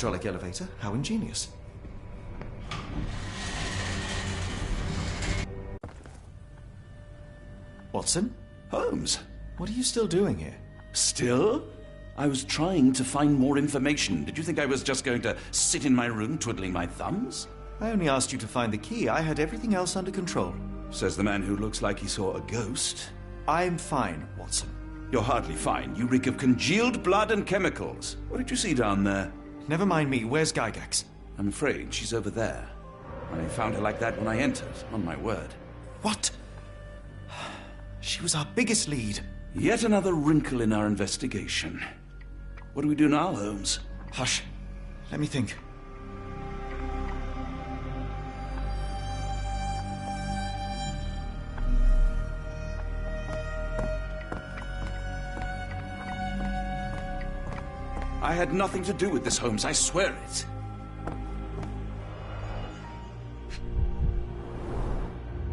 Hydraulic elevator. How ingenious. Watson? Holmes? What are you still doing here? Still? I was trying to find more information. Did you think I was just going to sit in my room twiddling my thumbs? I only asked you to find the key. I had everything else under control. Says the man who looks like he saw a ghost. I'm fine, Watson. You're hardly fine. You reek of congealed blood and chemicals. What did you see down there? Never mind me. Where's Gygax? I'm afraid she's over there. I found her like that when I entered, on my word. What? She was our biggest lead. Yet another wrinkle in our investigation. What do we do now, Holmes? Hush. Let me think. I had nothing to do with this, Holmes. I swear it.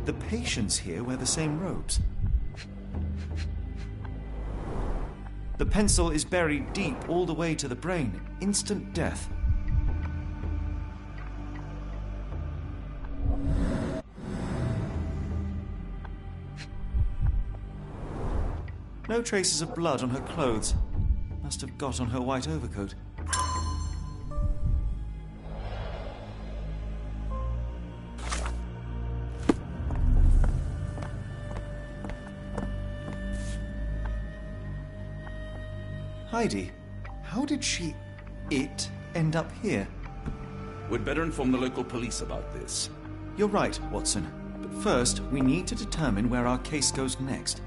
The patients here wear the same robes. The pencil is buried deep all the way to the brain. Instant death. No traces of blood on her clothes. Must have got on her white overcoat. Heidi, how did it end up here? We'd better inform the local police about this. You're right, Watson. But first, we need to determine where our case goes next.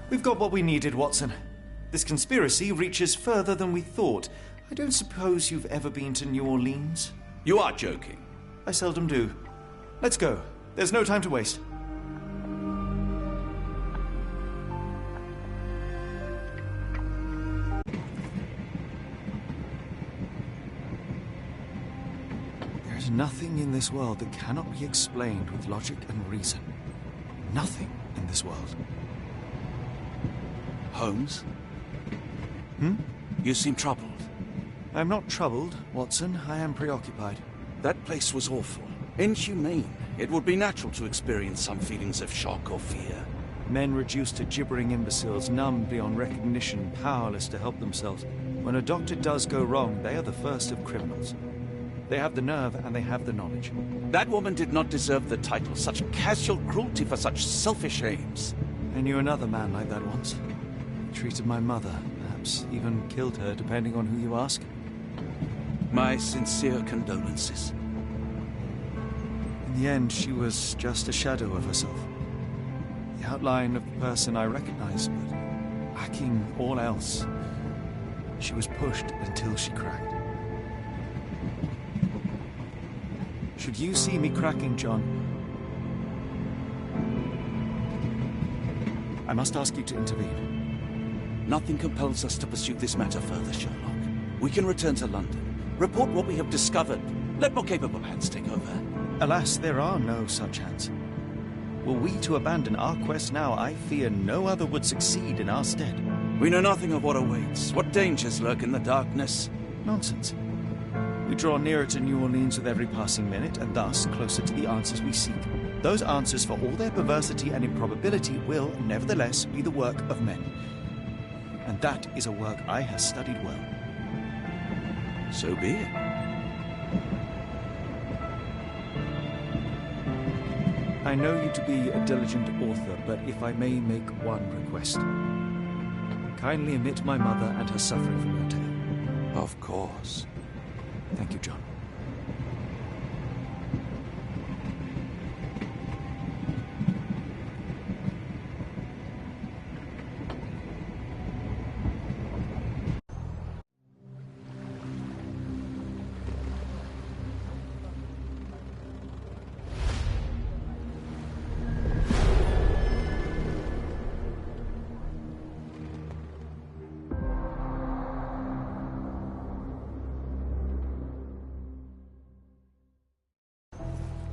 We've got what we needed, Watson. This conspiracy reaches further than we thought. I don't suppose you've ever been to New Orleans? You are joking. I seldom do. Let's go. There's no time to waste. There's nothing in this world that cannot be explained with logic and reason. Nothing in this world. Holmes? Hmm? You seem troubled. I'm not troubled, Watson. I am preoccupied. That place was awful. Inhumane. It would be natural to experience some feelings of shock or fear. Men reduced to gibbering imbeciles, numbed beyond recognition, powerless to help themselves. When a doctor does go wrong, they are the first of criminals. They have the nerve and they have the knowledge. That woman did not deserve the title. Such casual cruelty for such selfish aims. I knew another man like that once. He treated my mother, perhaps even killed her, depending on who you ask. My sincere condolences. In the end, she was just a shadow of herself. The outline of the person I recognized, but lacking all else. She was pushed until she cracked. Should you see me cracking, John, I must ask you to intervene. Nothing compels us to pursue this matter further, Sherlock. We can return to London, report what we have discovered, let more capable hands take over. Alas, there are no such hands. Were we to abandon our quest now, I fear no other would succeed in our stead. We know nothing of what awaits, what dangers lurk in the darkness. Nonsense. We draw nearer to New Orleans with every passing minute, and thus closer to the answers we seek. Those answers, for all their perversity and improbability, will, nevertheless, be the work of men. And that is a work I have studied well. So be it. I know you to be a diligent author, but if I may make one request. Kindly omit my mother and her suffering from your tale. Of course. Thank you, John.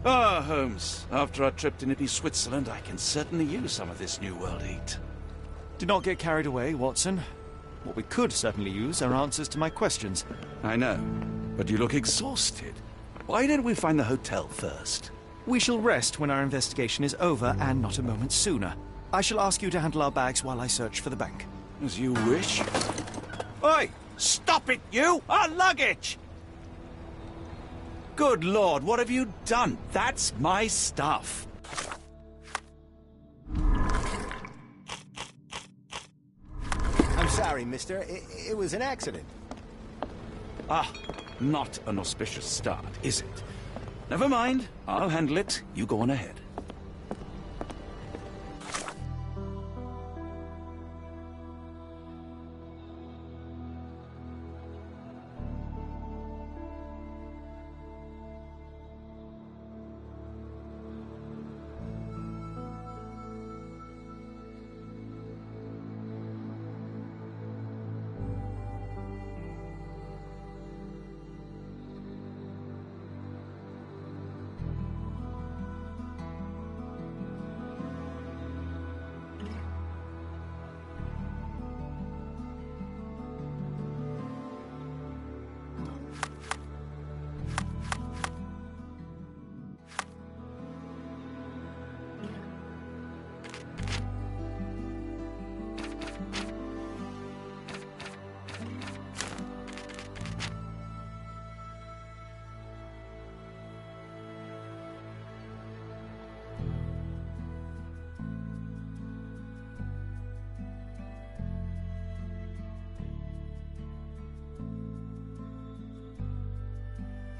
Ah, Holmes. After our trip to nippy Switzerland, I can certainly use some of this New World heat. Do not get carried away, Watson. What we could certainly use are answers to my questions. I know, but you look exhausted. Why didn't we find the hotel first? We shall rest when our investigation is over, and not a moment sooner. I shall ask you to handle our bags while I search for the bank. As you wish. Oi! Stop it, you! Our luggage! Good Lord, what have you done? That's my stuff. I'm sorry, mister. It was an accident. Ah, not an auspicious start, is it? Never mind. I'll handle it. You go on ahead.